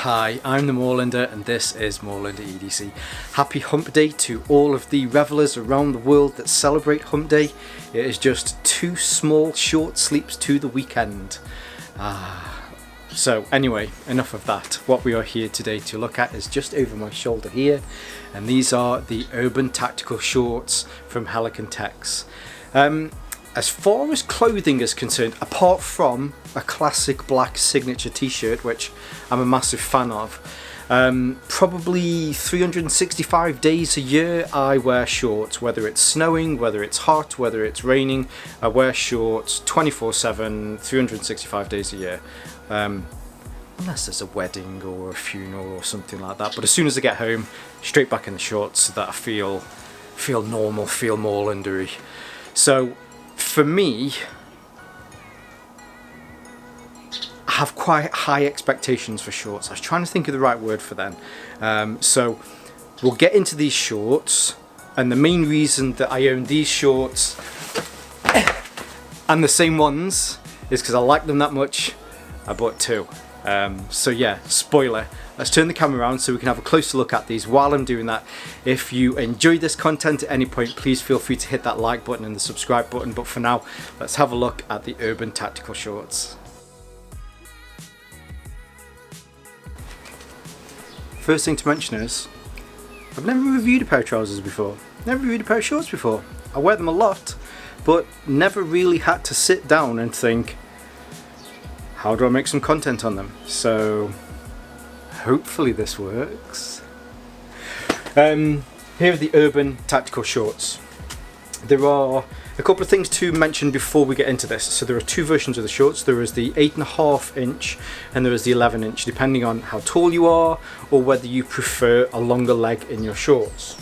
Hi, I'm the Moorlander and this is Moorlander EDC. Happy Hump Day to all of the revelers around the world that celebrate Hump Day. It is just 2 small short sleeps to the weekend. So anyway, enough of that. What we are here today to look at is just over my shoulder here, and these are the Urban Tactical Shorts from Helikon Tex. As far as clothing is concerned, apart from a classic black signature t-shirt, which I'm a massive fan of, probably 365 days a year I wear shorts. Whether it's snowing, whether it's hot, whether it's raining, I wear shorts 24/7, 365 days a year. Unless there's a wedding or a funeral or something like that. But as soon as I get home, straight back in the shorts so that I feel normal, feel Moorlandery. So for me, I have quite high expectations for shorts. I was trying to think of the right word for them. So we'll get into these shorts, and the main reason that I own these shorts and the same ones is because I like them that much. I bought 2. So yeah, spoiler. Let's turn the camera around so we can have a closer look at these. While I'm doing that, if you enjoyed this content at any point, please feel free to hit that like button and the subscribe button. But for now, let's have a look at the Urban Tactical Shorts. First thing to mention is, I've never reviewed a pair of trousers before. Never reviewed a pair of shorts before. I wear them a lot, but never really had to sit down and think, how do I make some content on them? So hopefully this works. Here are the Urban Tactical Shorts. There are a couple of things to mention before we get into this. So there are 2 versions of the shorts. There is the 8.5 inch and there is the 11 inch, depending on how tall you are or whether you prefer a longer leg in your shorts.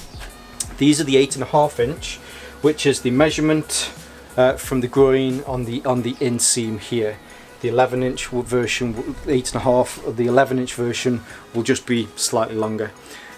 These are the 8.5 inch, which is the measurement from the groin on the inseam here. The 11 inch version, 8.5, the 11 inch version will just be slightly longer.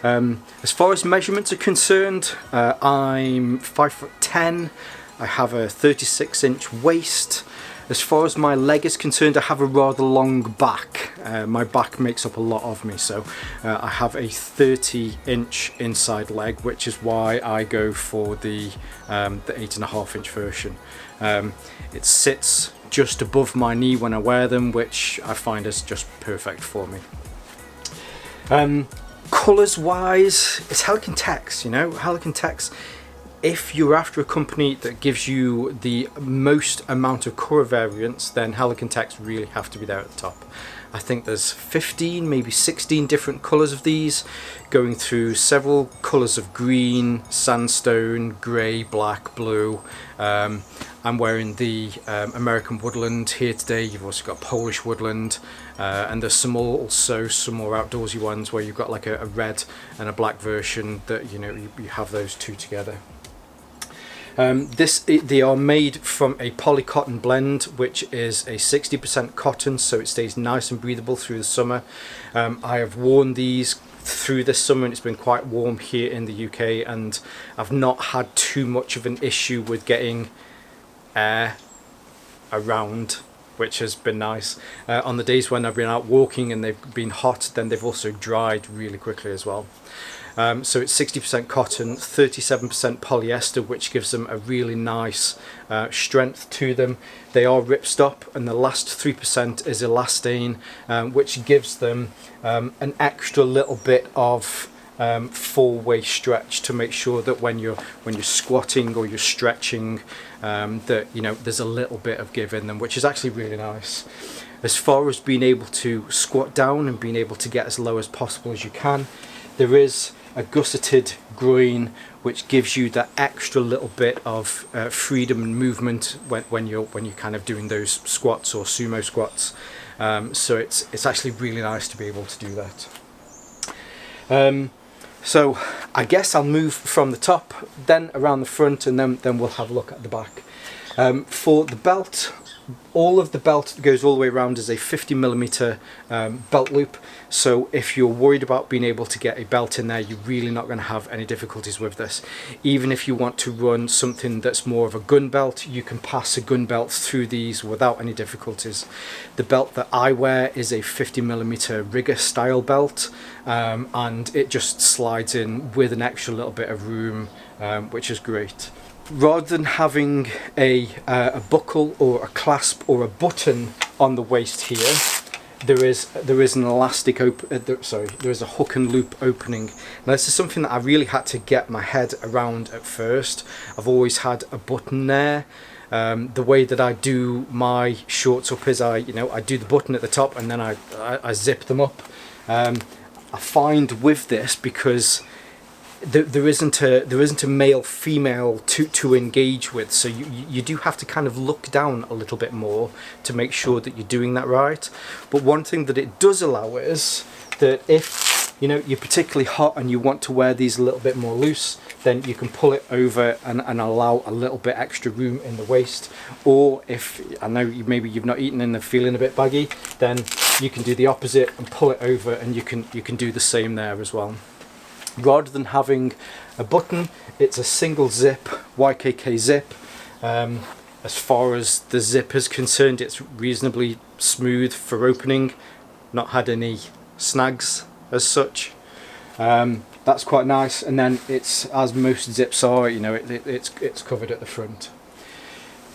As far as measurements are concerned, I'm 5'10", I have a 36 inch waist. As far as my leg is concerned, I have a rather long back. My back makes up a lot of me, so I have a 30 inch inside leg, which is why I go for the 8.5 inch version. It sits just above my knee when I wear them, which I find is just perfect for me. Colours wise, it's Helikon Tex, you know, Helikon Tex. If you're after a company that gives you the most amount of colour variance, then Helikon Tex really have to be there at the top. I think there's 15, maybe 16 different colours of these, going through several colours of green, sandstone, grey, black, blue. I'm wearing the American Woodland here today. You've also got Polish Woodland, and there's some more outdoorsy ones where you've got like a red and a black version that, you know, you have those 2 together. They are made from a POLYCOTTON blend, which is a 60% cotton, so it stays nice and breathable through the summer. I have worn these through this summer and it's been quite warm here in the UK, and I've not had too much of an issue with getting air around, which has been nice. On the days when I've been out walking and they've been hot, then they've also dried really quickly as well. So it's 60% cotton, 37% polyester, which gives them a really nice strength to them. They are RIPSTOP, and the last 3% is elastane, which gives them an extra little bit of full-way stretch to make sure that when you're squatting or you're stretching, that, you know, there's a little bit of give in them, which is actually really nice. As far as being able to squat down and being able to get as low as possible as you can, there is a gusseted groin, which gives you that extra little bit of freedom and movement when you're kind of doing those squats or sumo squats. So it's actually really nice to be able to do that. So I guess I'll move from the top, then around the front, and then we'll have a look at the back. For the belt, all of the belt that goes all the way around is a 50mm belt loop, so if you're worried about being able to get a belt in there, you're really not going to have any difficulties with this. Even if you want to run something that's more of a gun belt, you can pass a gun belt through these without any difficulties. The belt that I wear is a 50mm rigger style belt, and it just slides in with an extra little bit of room, which is great. Rather than having a buckle or a clasp or a button on the waist here, there is an elastic there is a hook and loop opening. Now this is something that I really had to get my head around at first. I've always had a button there. The way that I do my shorts up is I do the button at the top and then I zip them up. I find with this, because there isn't a male female to engage with, so you do have to kind of look down a little bit more to make sure that you're doing that right. But one thing that it does allow is that if you're particularly hot and you want to wear these a little bit more loose, then you can pull it over and allow a little bit extra room in the waist. Or if I know maybe you've not eaten and they're feeling a bit baggy, then you can do the opposite and pull it over, and you can do the same there as well. Rather than having a button, it's a single zip YKK zip. As far as the zip is concerned, it's reasonably smooth for opening, not had any snags as such. That's quite nice, and then it's, as most zips are, it's covered at the front.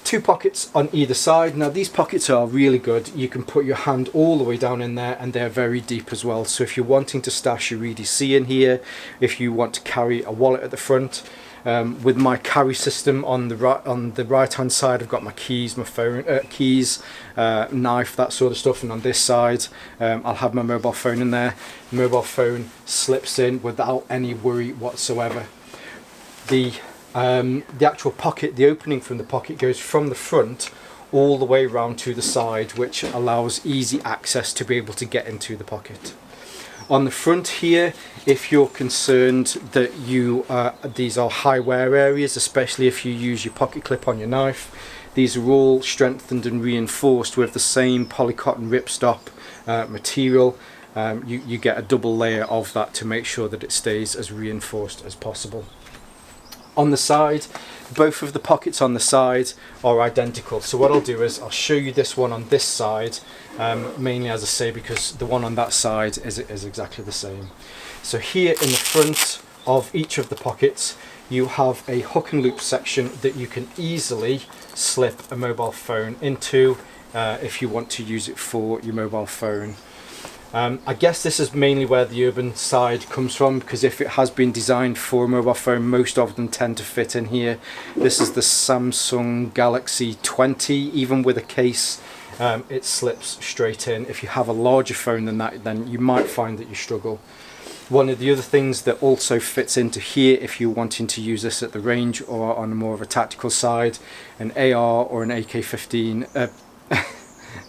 2 pockets on either side. Now these pockets are really good. You can put your hand all the way down in there, and they're very deep as well. So if you're wanting to stash your EDC in here, if you want to carry a wallet at the front, with my carry system on the right hand side, I've got my keys, my phone, knife, that sort of stuff, and on this side I'll have my mobile phone in there. The mobile phone slips in without any worry whatsoever. The actual pocket, the opening from the pocket goes from the front all the way around to the side, which allows easy access to be able to get into the pocket. On the front here, if you're concerned that these are high wear areas, especially if you use your pocket clip on your knife, these are all strengthened and reinforced with the same POLYCOTTON RIPSTOP material. You get a double layer of that to make sure that it stays as reinforced as possible. On the side, both of the pockets on the side are identical. So what I'll do is I'll show you this one on this side, mainly as I say because the one on that side is exactly the same. So here in the front of each of the pockets you have a hook and loop section that you can easily slip a mobile phone into if you want to use it for your mobile phone. I guess this is mainly where the urban side comes from, because if it has been designed for a mobile phone, most of them tend to fit in here. This is the Samsung Galaxy 20. Even with a case, it slips straight in. If you have a larger phone than that, then you might find that you struggle. One of the other things that also fits into here, if you're wanting to use this at the range or on more of a tactical side, an AR or an AK-15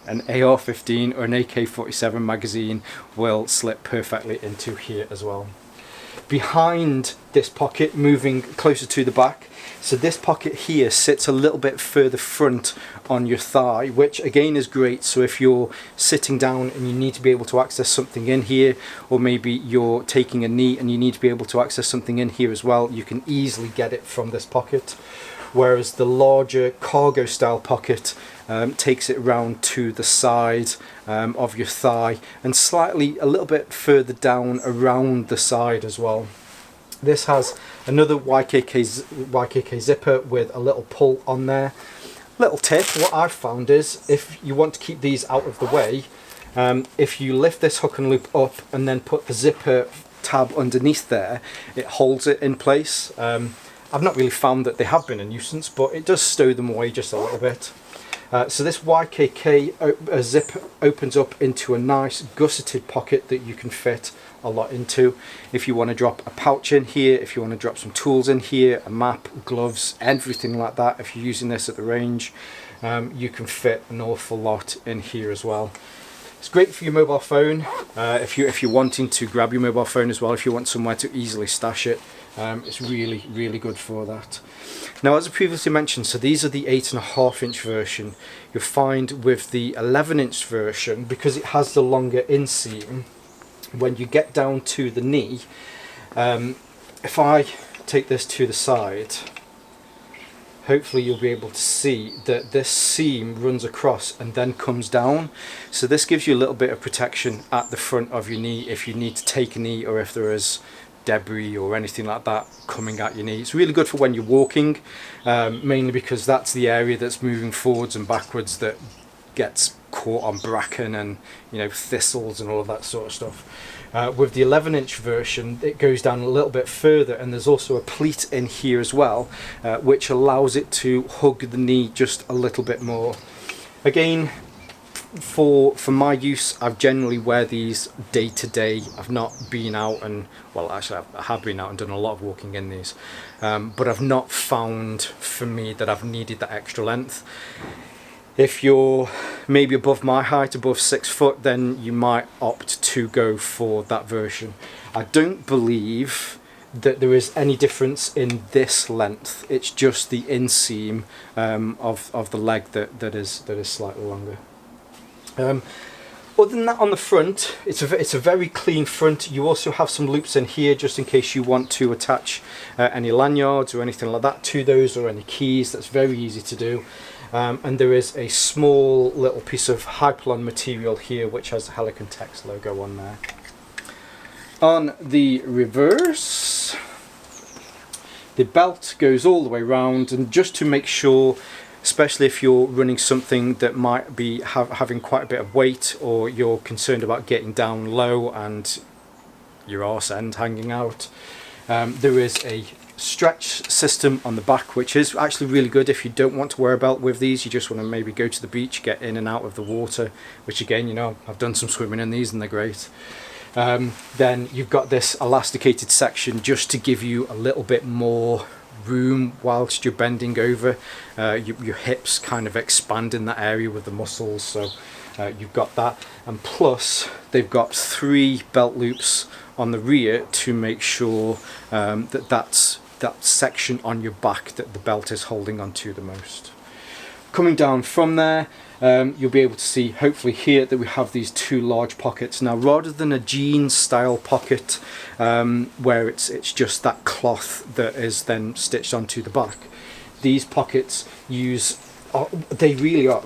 an AR-15 or an AK-47 magazine will slip perfectly into here as well. Behind this pocket, moving closer to the back, so this pocket here sits a little bit further front on your thigh, which again is great. So if you're sitting down and you need to be able to access something in here, or maybe you're taking a knee and you need to be able to access something in here as well, you can easily get it from this pocket. Whereas the larger cargo style pocket takes it round to the side of your thigh and slightly a little bit further down around the side as well. This has another YKK zipper with a little pull on there. Little tip, what I've found is if you want to keep these out of the way, if you lift this hook and loop up and then put the zipper tab underneath there, it holds it in place. I've not really found that they have been a nuisance, but it does stow them away just a little bit. So this YKK zip opens up into a nice gusseted pocket that you can fit a lot into. If you want to drop a pouch in here, if you want to drop some tools in here, a map, gloves, everything like that, if you're using this at the range, you can fit an awful lot in here as well. It's great for your mobile phone, if you're wanting to grab your mobile phone as well, if you want somewhere to easily stash it. It's really good for that. Now, as I previously mentioned, so these are the 8.5-inch version. You'll find with the 11-inch version, because it has the longer inseam, when you get down to the knee, if I take this to the side, hopefully you'll be able to see that this seam runs across and then comes down. So this gives you a little bit of protection at the front of your knee if you need to take a knee, or if there is debris or anything like that coming at your knee. It's really good for when you're walking, mainly because that's the area that's moving forwards and backwards that gets caught on bracken and, you know, thistles and all of that sort of stuff. With the 11-inch version, it goes down a little bit further, and there's also a pleat in here as well, which allows it to hug the knee just a little bit more. Again, for my use, I generally wear these day to day. I've not been out and, well, actually I have been out and done a lot of walking in these, but I've not found for me that I've needed that extra length. If you're maybe above my height, above 6 foot, then you might opt to go for that version. I don't believe that there is any difference in this length. It's just the inseam of the leg that is slightly longer. Other than that, on the front, it's a very clean front. You also have some loops in here just in case you want to attach any lanyards or anything like that to those, or any keys. That's very easy to do. And there is a small little piece of Hypalon material here which has the Helikon Tex logo on there. On the reverse, the belt goes all the way round, and just to make sure, especially if you're running something that might be having quite a bit of weight, or you're concerned about getting down low and your arse end hanging out, there is a stretch system on the back, which is actually really good if you don't want to wear a belt with these. You just want to maybe go to the beach, get in and out of the water, which again, you know, I've done some swimming in these and they're great. Then you've got this elasticated section just to give you a little bit more room whilst you're bending over. Your hips kind of expand in that area with the muscles, so you've got that. And plus they've got 3 belt loops on the rear to make sure that's that section on your back that the belt is holding onto the most. Coming down from there, you'll be able to see hopefully here that we have these 2 large pockets. Now, rather than a jeans style pocket where it's just that cloth that is then stitched onto the back, these pockets they really are,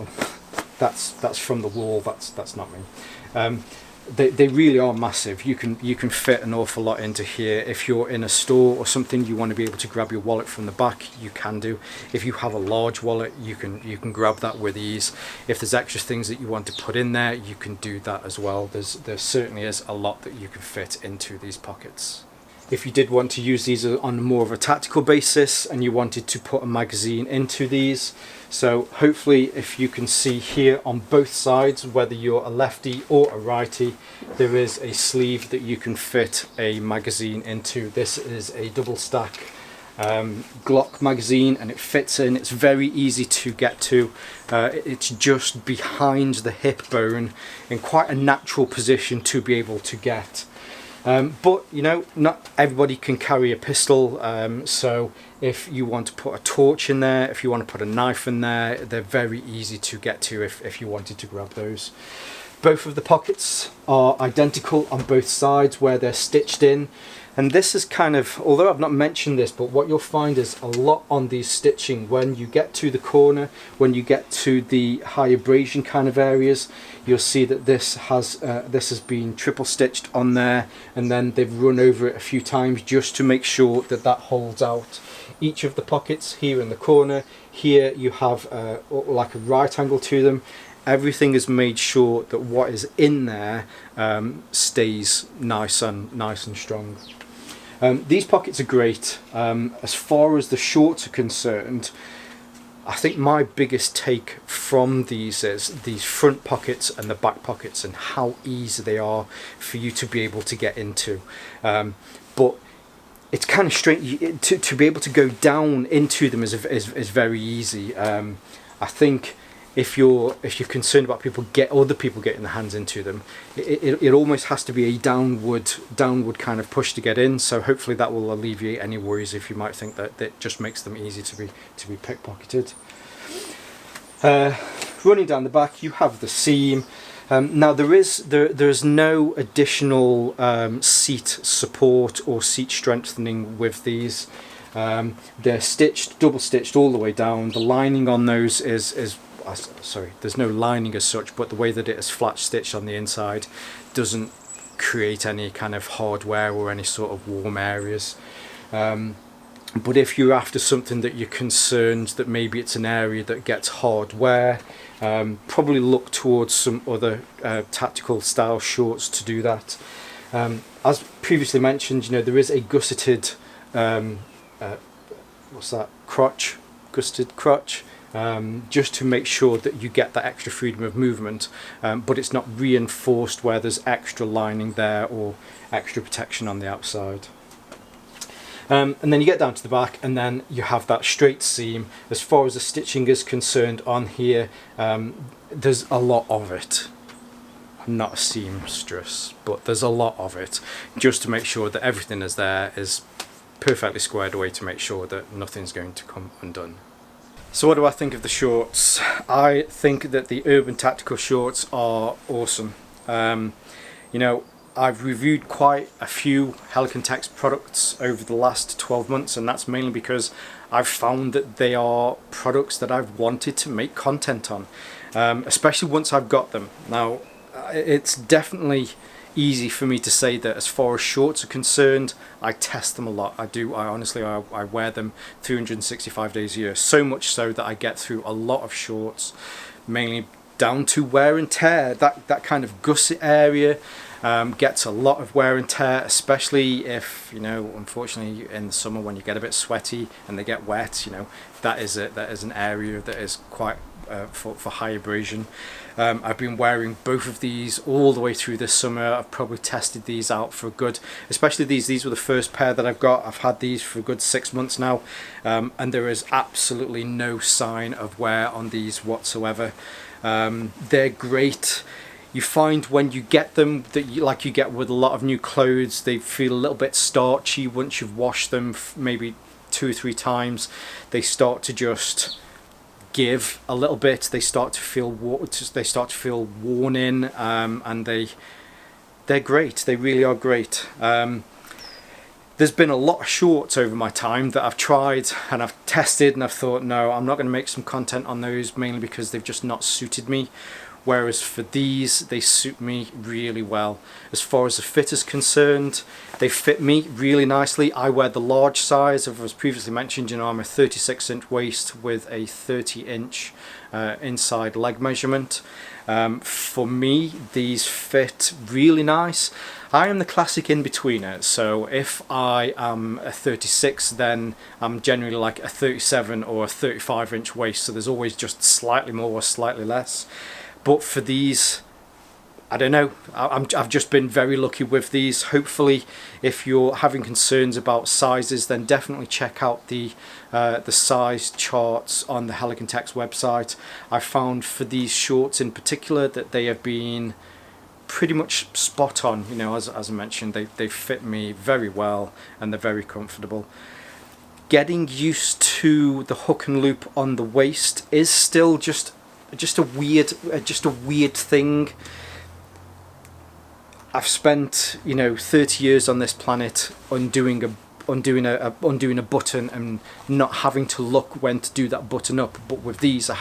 that's from the wall, that's not me. They really are massive. You can fit an awful lot into here. If you're in a store or something, you want to be able to grab your wallet from the back, you can do. If you have a large wallet, you can grab that with ease. If there's extra things that you want to put in there, you can do that as well. There certainly is a lot that you can fit into these pockets. If you did want to use these on more of a tactical basis and you wanted to put a magazine into these, so hopefully if you can see here on both sides, whether you're a lefty or a righty, there is a sleeve that you can fit a magazine into. This is a double stack Glock magazine and it fits in. It's very easy to get to. It's just behind the hip bone in quite a natural position to be able to get. But you know, not everybody can carry a pistol, so if you want to put a torch in there, if you want to put a knife in there, they're very easy to get to if you wanted to grab those. Both of the pockets are identical on both sides where they're stitched in, and this is kind of, although I've not mentioned this, but what you'll find is a lot on these stitching when you get to the corner, when you get to the high abrasion kind of areas, you'll see that this has been triple stitched on there, and then they've run over it a few times just to make sure that that holds out. Each of the pockets here in the corner, here you have like a right angle to them. Everything is made sure that what is in there stays nice and strong. These pockets are great. As far as the shorts are concerned, I think my biggest take from these is these front pockets and the back pockets and how easy they are for you to be able to get into. But it's kind of strange to be able to go down into them is very easy. I think if you're concerned about other people getting their hands into them, it almost has to be a downward kind of push to get in. So hopefully that will alleviate any worries if you might think that it just makes them easy to be pickpocketed. Running down the back, you have the seam. Now there's no additional seat support or seat strengthening with these. They're stitched, double stitched all the way down. The lining on those is sorry, there's no lining as such, but the way that it is flat stitched on the inside doesn't create any kind of hard wear or any sort of warm areas. But if you're after something that you're concerned that maybe it's an area that gets hard wear, probably look towards some other tactical style shorts to do that. As previously mentioned, there is a gusseted what's that, crotch, gusseted crotch, just to make sure that you get that extra freedom of movement, but it's not reinforced where there's extra lining there or extra protection on the outside. And then you get down to the back, and then you have that straight seam. As far as the stitching is concerned on here, there's a lot of it. I'm not a seamstress, but there's a lot of it, just to make sure that everything is perfectly squared away, to make sure that nothing's going to come undone. So what do I think of the shorts? I think that the Urban Tactical shorts are awesome. I've reviewed quite a few Helikon Tex products over the last 12 months, and that's mainly because I've found that they are products that I've wanted to make content on, especially once I've got them. Now, it's definitely easy for me to say that as far as shorts are concerned, I test them a lot. I honestly wear them 365 days a year, so much so that I get through a lot of shorts, mainly down to wear and tear. That kind of gusset area gets a lot of wear and tear, especially if, unfortunately in the summer when you get a bit sweaty and they get wet, that is an area that is quite for high abrasion. I've been wearing both of these all the way through this summer. I've probably tested these out for a good, especially these were the first pair that I've got. I've had these for a good 6 months now, and there is absolutely no sign of wear on these whatsoever. They're great. You find when you get them that like you get with a lot of new clothes, they feel a little bit starchy once you've washed them maybe 2 or 3 times. They start to just give a little bit. They start to feel worn in, and they're great. They really are great. There's been a lot of shorts over my time that I've tried and I've tested, and I've thought, no, I'm not going to make some content on those, mainly because they've just not suited me. Whereas for these, they suit me really well. As far as the fit is concerned, they fit me really nicely. I wear the large size, as was previously mentioned. I'm a 36-inch waist with a 30-inch inside leg measurement. For me, these fit really nice. I am the classic in-betweener, so if I am a 36, then I'm generally like a 37 or a 35-inch waist, so there's always just slightly more or slightly less. But for these, I don't know, I've just been very lucky with these. Hopefully, if you're having concerns about sizes, then definitely check out the size charts on the Helikon Tex website. I found for these shorts in particular that they have been pretty much spot on. As I mentioned, they fit me very well and they're very comfortable. Getting used to the hook and loop on the waist is still just a weird thing. I've spent 30 years on this planet undoing a button and not having to look when to do that button up, but with these I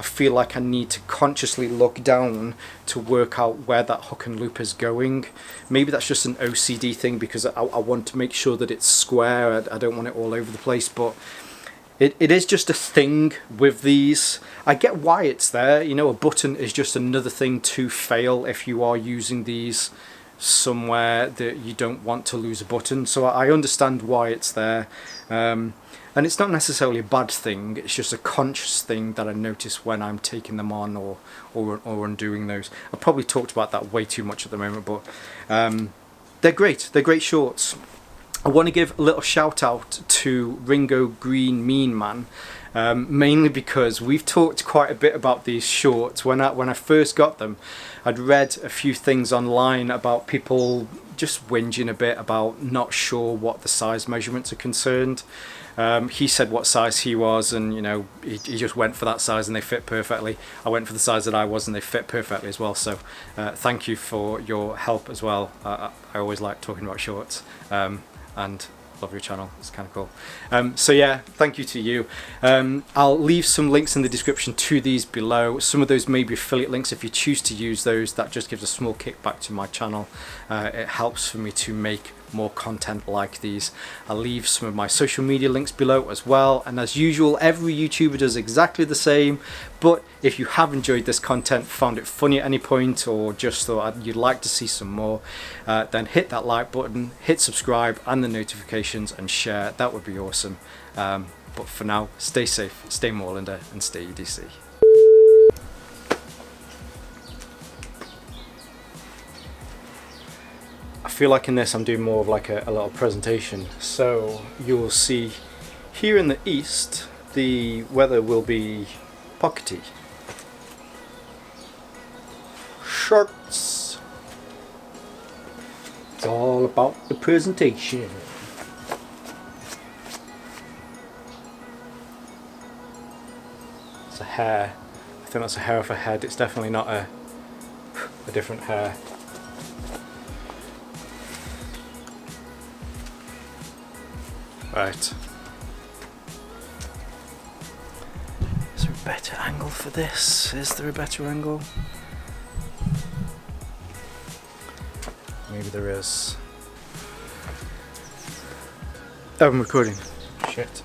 feel like I need to consciously look down to work out where that hook and loop is going. Maybe that's just an OCD thing, because I want to make sure that it's square. I don't want it all over the place, but it is just a thing with these. I get why it's there. A button is just another thing to fail if you are using these somewhere that you don't want to lose a button. So I understand why it's there. And it's not necessarily a bad thing. It's just a conscious thing that I notice when I'm taking them on or undoing those. I've probably talked about that way too much at the moment, but they're great. They're great shorts. I want to give a little shout out to Ringo Green Mean Man. mainly because we've talked quite a bit about these shorts. When I first got them, I'd read a few things online about people just whinging a bit about not sure what the size measurements are concerned. He said what size he was, and you know, he just went for that size and they fit perfectly. I went for the size that I was and they fit perfectly as well. So thank you for your help as well. I always like talking about shorts, and love your channel, it's kind of cool. So yeah, thank you to you. I'll leave some links in the description to these below. Some of those may be affiliate links. If you choose to use those, that just gives a small kickback to my channel. It helps for me to make more content like these. I'll leave some of my social media links below as well, and as usual, every YouTuber does exactly the same. But if you have enjoyed this content, found it funny at any point, or just thought you'd like to see some more, then hit that like button, hit subscribe and the notifications, and share. That would be awesome. But for now, stay safe, stay Moorlander, and stay EDC. I feel like in this I'm doing more of like a little presentation. So you'll see here in the east the weather will be pockety. Shorts. It's all about the presentation. It's a hair. I think that's a hair of a head. It's definitely not a different hair. Right. Is there a better angle for this? Is there a better angle? Maybe there is. Oh, I'm recording. Shit.